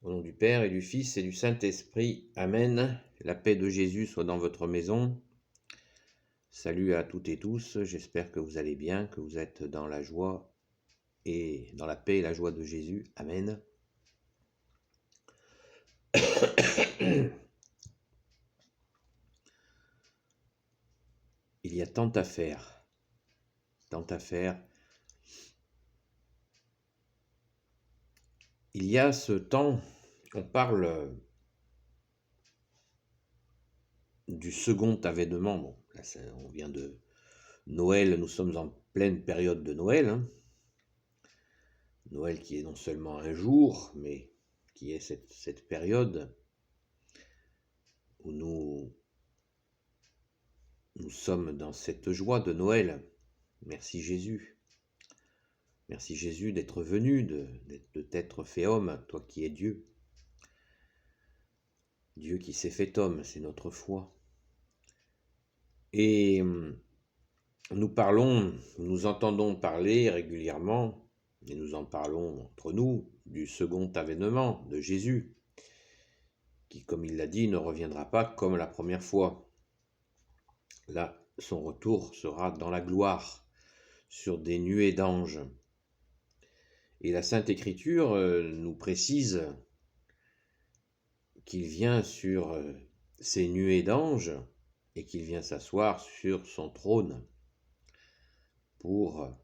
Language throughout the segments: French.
Au nom du Père et du Fils et du Saint-Esprit. Amen. La paix de Jésus soit dans votre maison. Salut à toutes et tous. J'espère que vous allez bien, que vous êtes dans la joie et dans la paix et la joie de Jésus. Amen. Il y a tant à faire. Tant à faire. Il y a ce temps, on parle du second avènement. Bon, là, on vient de Noël, nous sommes en pleine période de Noël. Noël qui est non seulement un jour, mais qui est cette période où nous sommes dans cette joie de Noël. Merci Jésus. Merci Jésus d'être venu, de t'être fait homme, toi qui es Dieu. Dieu qui s'est fait homme, c'est notre foi. Et nous entendons parler régulièrement, et nous en parlons entre nous, du second avènement de Jésus, qui, comme il l'a dit, ne reviendra pas comme la première fois. Là, son retour sera dans la gloire, sur des nuées d'anges. Et la Sainte Écriture nous précise qu'il vient sur ces nuées d'anges et qu'il vient s'asseoir sur son trône pour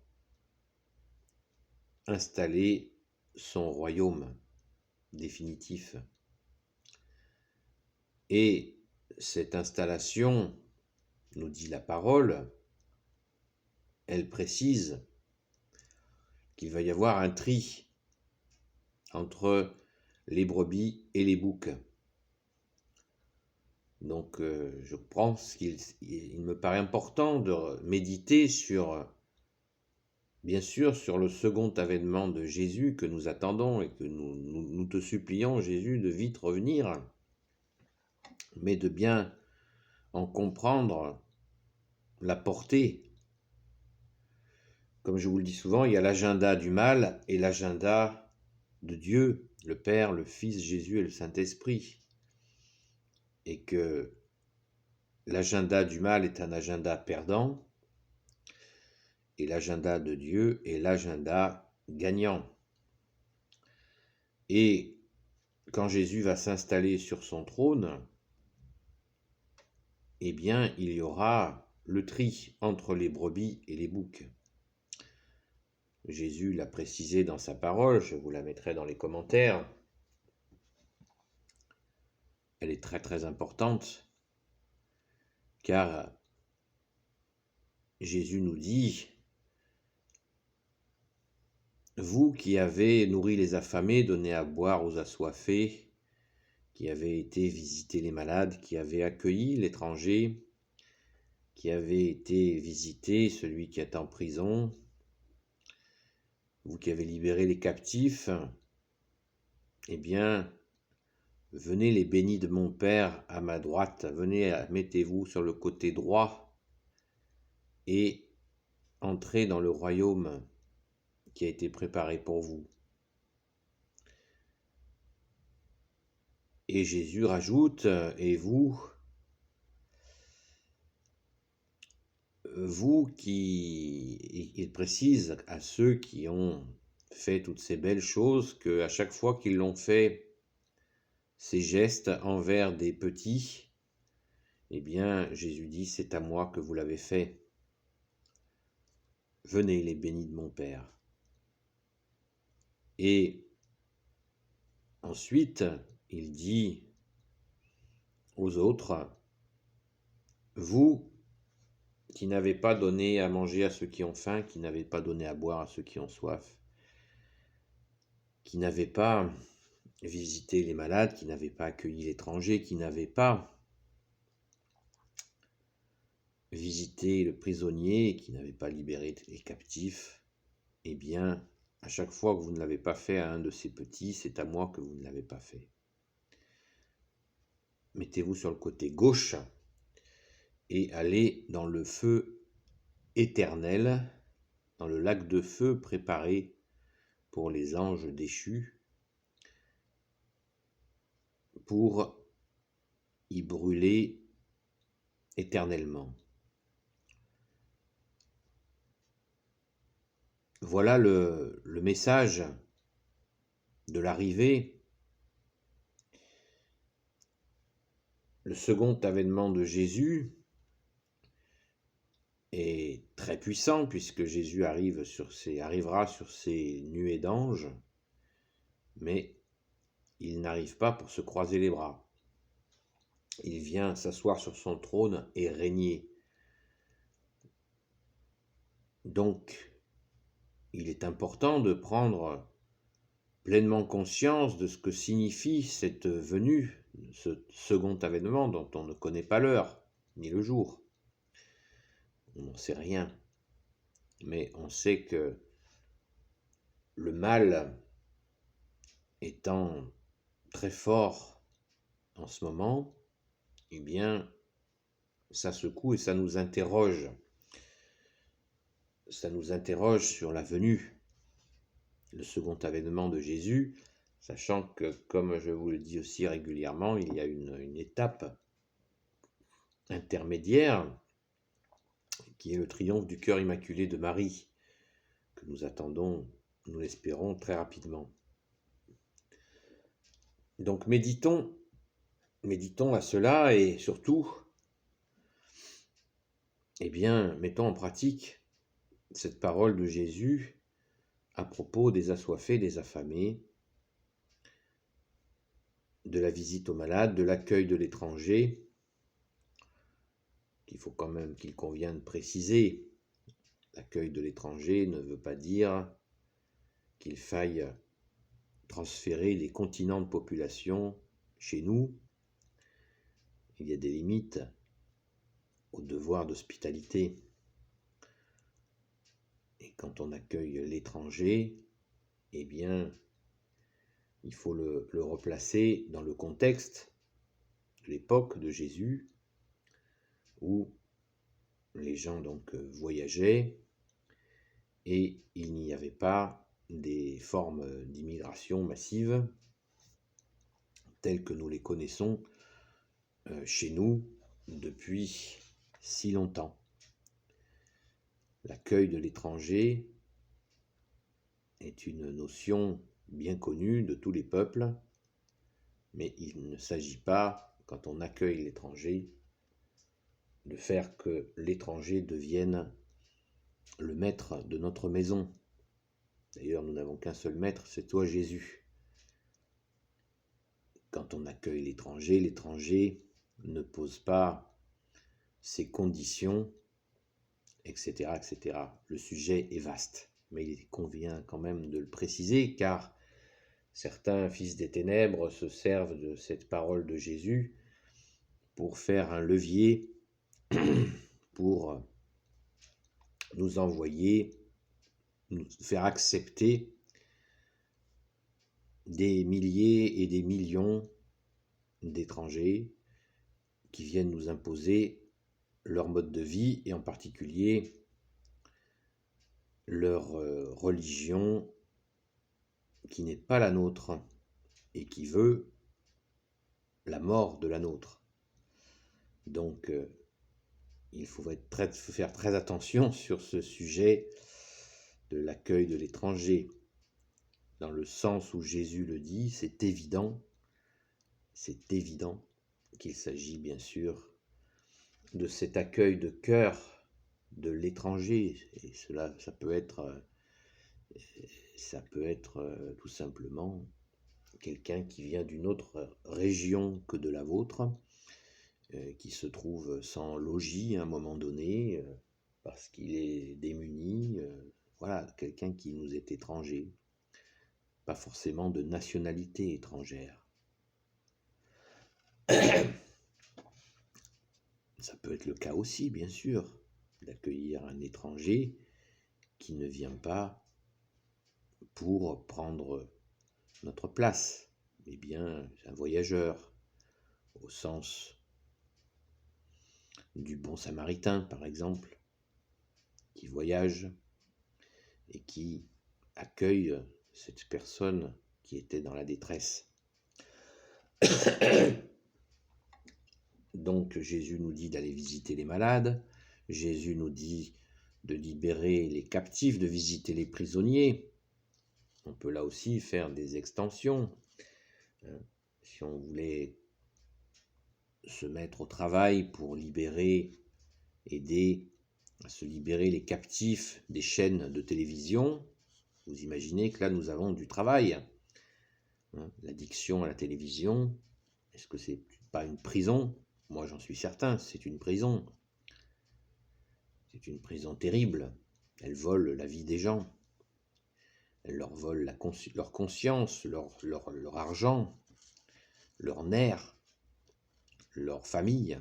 installer son royaume définitif. Et cette installation, nous dit la parole, elle précise qu'il va y avoir un tri entre les brebis et les boucs. Donc je pense qu'il me paraît important de méditer bien sûr, sur le second avènement de Jésus que nous attendons et que nous te supplions, Jésus, de vite revenir, mais de bien en comprendre la portée. Comme je vous le dis souvent, il y a l'agenda du mal et l'agenda de Dieu, le Père, le Fils, Jésus et le Saint-Esprit. Et que l'agenda du mal est un agenda perdant et l'agenda de Dieu est l'agenda gagnant. Et quand Jésus va s'installer sur son trône, eh bien, il y aura le tri entre les brebis et les boucs. Jésus l'a précisé dans sa parole, je vous la mettrai dans les commentaires. Elle est très très importante, car Jésus nous dit, vous qui avez nourri les affamés, donné à boire aux assoiffés, qui avez été visiter les malades, qui avez accueilli l'étranger, qui avez été visiter celui qui est en prison, vous qui avez libéré les captifs, eh bien, venez les bénis de mon Père à ma droite, venez, mettez-vous sur le côté droit et entrez dans le royaume qui a été préparé pour vous. Et Jésus rajoute, et vous qui, il précise à ceux qui ont fait toutes ces belles choses, qu'à chaque fois qu'ils l'ont fait, ces gestes envers des petits, eh bien, Jésus dit, c'est à moi que vous l'avez fait. Venez les bénis de mon Père. Et ensuite, il dit aux autres, vous qui n'avez pas donné à manger à ceux qui ont faim, qui n'avez pas donné à boire à ceux qui ont soif, qui n'avez pas visité les malades, qui n'avez pas accueilli l'étranger, qui n'avez pas visité le prisonnier, qui n'avez pas libéré les captifs, eh bien, à chaque fois que vous ne l'avez pas fait à un de ces petits, c'est à moi que vous ne l'avez pas fait. Mettez-vous sur le côté gauche et allez dans le feu éternel, dans le lac de feu préparé pour les anges déchus. pour y brûler éternellement. Voilà le message de l'arrivée, le second avènement de Jésus est très puissant puisque Jésus arrivera sur ces nuées d'anges, mais il n'arrive pas pour se croiser les bras. Il vient s'asseoir sur son trône et régner. Donc, il est important de prendre pleinement conscience de ce que signifie cette venue, ce second avènement dont on ne connaît pas l'heure ni le jour. On n'en sait rien, mais on sait que le mal étant très fort en ce moment, eh bien, ça secoue et ça nous interroge. Ça nous interroge sur la venue, le second avènement de Jésus, sachant que, comme je vous le dis aussi régulièrement, il y a une étape intermédiaire qui est le triomphe du cœur immaculé de Marie, que nous attendons, nous l'espérons, très rapidement. Donc méditons à cela et surtout, mettons en pratique cette parole de Jésus à propos des assoiffés, des affamés, de la visite aux malades, de l'accueil de l'étranger, qu'il convient de préciser. L'accueil de l'étranger ne veut pas dire qu'il faille transférer les continents de population chez nous. Il y a des limites au devoir d'hospitalité. Et quand on accueille l'étranger, eh bien, il faut le replacer dans le contexte de l'époque de Jésus, où les gens donc voyageaient et il n'y avait pas des formes d'immigration massive telles que nous les connaissons chez nous depuis si longtemps. L'accueil de l'étranger est une notion bien connue de tous les peuples, mais il ne s'agit pas, quand on accueille l'étranger, de faire que l'étranger devienne le maître de notre maison. D'ailleurs, nous n'avons qu'un seul maître, c'est toi Jésus. Quand on accueille l'étranger ne pose pas ses conditions, etc., etc. Le sujet est vaste, mais il convient quand même de le préciser, car certains fils des ténèbres se servent de cette parole de Jésus pour faire un levier pour nous envoyer, nous faire accepter des milliers et des millions d'étrangers qui viennent nous imposer leur mode de vie et en particulier leur religion qui n'est pas la nôtre et qui veut la mort de la nôtre. Donc il faut faire très attention sur ce sujet de l'accueil de l'étranger. Dans le sens où Jésus le dit, c'est évident qu'il s'agit bien sûr de cet accueil de cœur de l'étranger. Et cela, ça peut être tout simplement quelqu'un qui vient d'une autre région que de la vôtre, qui se trouve sans logis à un moment donné, parce qu'il est démuni. Voilà, quelqu'un qui nous est étranger, pas forcément de nationalité étrangère. Ça peut être le cas aussi, bien sûr, d'accueillir un étranger qui ne vient pas pour prendre notre place, mais bien un voyageur, au sens du bon samaritain, par exemple, qui voyage et qui accueille cette personne qui était dans la détresse. Donc Jésus nous dit d'aller visiter les malades, Jésus nous dit de libérer les captifs, de visiter les prisonniers. On peut là aussi faire des extensions. Si on voulait se mettre au travail pour libérer, aider à se libérer les captifs des chaînes de télévision, vous imaginez que là nous avons du travail. L'addiction à la télévision, est-ce que c'est pas une prison? Moi j'en suis certain, c'est une prison. C'est une prison terrible. Elle vole la vie des gens. Elle leur vole leur conscience, leur argent, leur nerf, leur famille,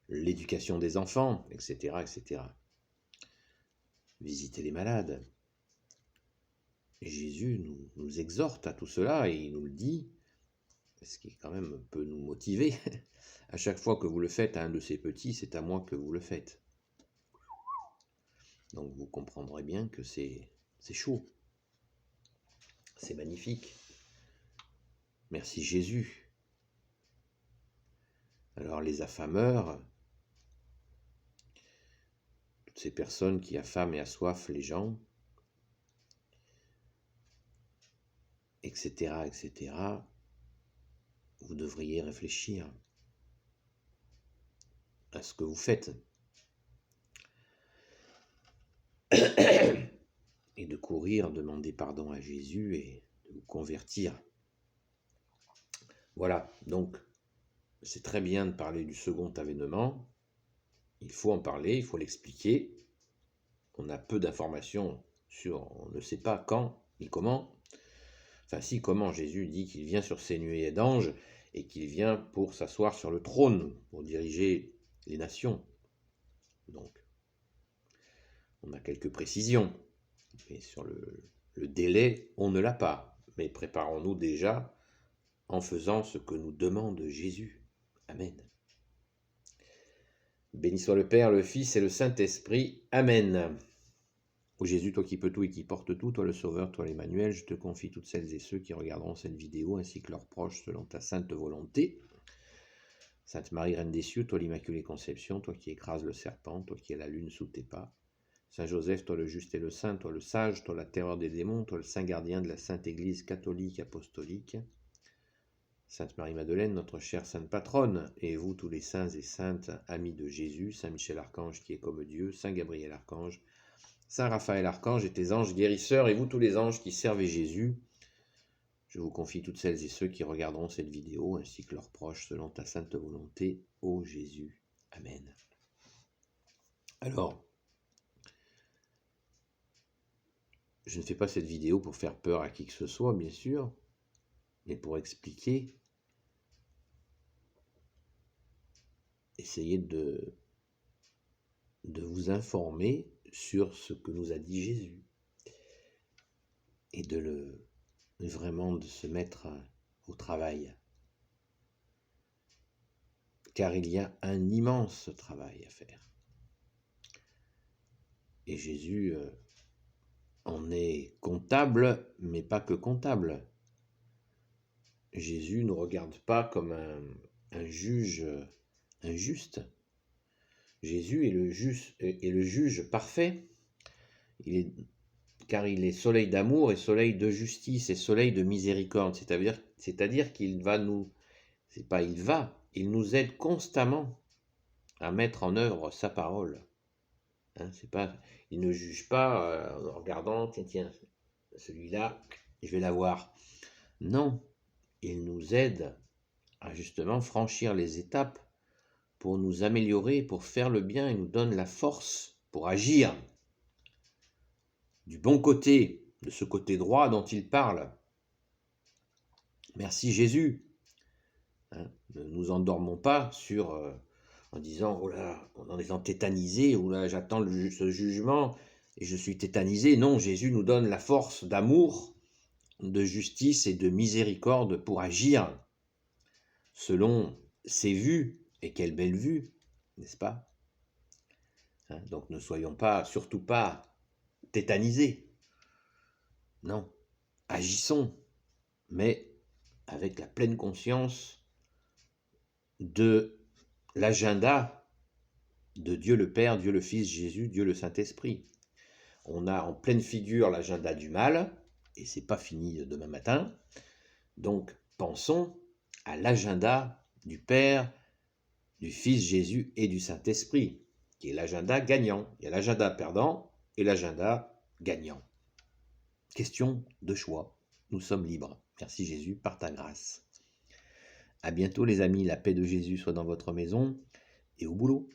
l'éducation des enfants, etc., etc. Visiter les malades. Et Jésus nous exhorte à tout cela et il nous le dit, ce qui quand même peut nous motiver. À chaque fois que vous le faites à un de ces petits, c'est à moi que vous le faites. Donc vous comprendrez bien que c'est chaud. C'est magnifique. Merci Jésus. Alors les affameurs, toutes ces personnes qui affament et assoiffent les gens, etc., etc., vous devriez réfléchir à ce que vous faites. Et de courir, demander pardon à Jésus et de vous convertir. Voilà, donc c'est très bien de parler du second avènement. Il faut en parler, il faut l'expliquer. On a peu d'informations sur, on ne sait pas quand ni comment. Enfin si, comment Jésus dit qu'il vient sur ses nuées d'anges et qu'il vient pour s'asseoir sur le trône, pour diriger les nations. Donc, on a quelques précisions. Mais sur le délai, on ne l'a pas. Mais préparons-nous déjà en faisant ce que nous demande Jésus. Amen. Béni soit le Père, le Fils et le Saint-Esprit. Amen. Ô Jésus, toi qui peux tout et qui portes tout, toi le Sauveur, toi l'Emmanuel, je te confie toutes celles et ceux qui regarderont cette vidéo, ainsi que leurs proches, selon ta sainte volonté. Sainte Marie, Reine des cieux, toi l'Immaculée Conception, toi qui écrases le serpent, toi qui as la lune sous tes pas. Saint Joseph, toi le juste et le saint, toi le sage, toi la terreur des démons, toi le saint gardien de la Sainte Église catholique apostolique. Sainte Marie-Madeleine, notre chère sainte patronne, et vous tous les saints et saintes, amis de Jésus, Saint Michel Archange qui est comme Dieu, Saint Gabriel Archange, Saint Raphaël Archange et tes anges guérisseurs, et vous tous les anges qui servez Jésus, je vous confie toutes celles et ceux qui regarderont cette vidéo, ainsi que leurs proches, selon ta sainte volonté, ô Jésus. Amen. Alors, je ne fais pas cette vidéo pour faire peur à qui que ce soit, bien sûr, mais pour expliquer, essayer de vous informer sur ce que nous a dit Jésus et vraiment de se mettre au travail. Car il y a un immense travail à faire. Et Jésus en est comptable, mais pas que comptable. Jésus ne regarde pas comme un juge injuste. Jésus est le juge parfait. Car il est soleil d'amour et soleil de justice et soleil de miséricorde. C'est-à-dire qu'il va il nous aide constamment à mettre en œuvre sa parole. Il ne juge pas en regardant, tiens, celui-là, je vais l'avoir. Non, il nous aide à justement franchir les étapes pour nous améliorer, pour faire le bien et nous donne la force pour agir du bon côté, de ce côté droit dont il parle. Merci Jésus. Ne nous endormons pas en disant, oh là, en étant tétanisé, oh là, j'attends ce jugement et je suis tétanisé. Non, Jésus nous donne la force d'amour, de justice et de miséricorde pour agir selon ses vues. Et quelle belle vue, n'est-ce pas? Donc ne soyons surtout pas tétanisés. Non, agissons, mais avec la pleine conscience de l'agenda de Dieu le Père, Dieu le Fils, Jésus, Dieu le Saint-Esprit. On a en pleine figure l'agenda du mal, et c'est pas fini demain matin. Donc pensons à l'agenda du Père, du Fils Jésus et du Saint-Esprit, qui est l'agenda gagnant. Il y a l'agenda perdant et l'agenda gagnant. Question de choix. Nous sommes libres. Merci Jésus par ta grâce. À bientôt les amis, la paix de Jésus soit dans votre maison et au boulot.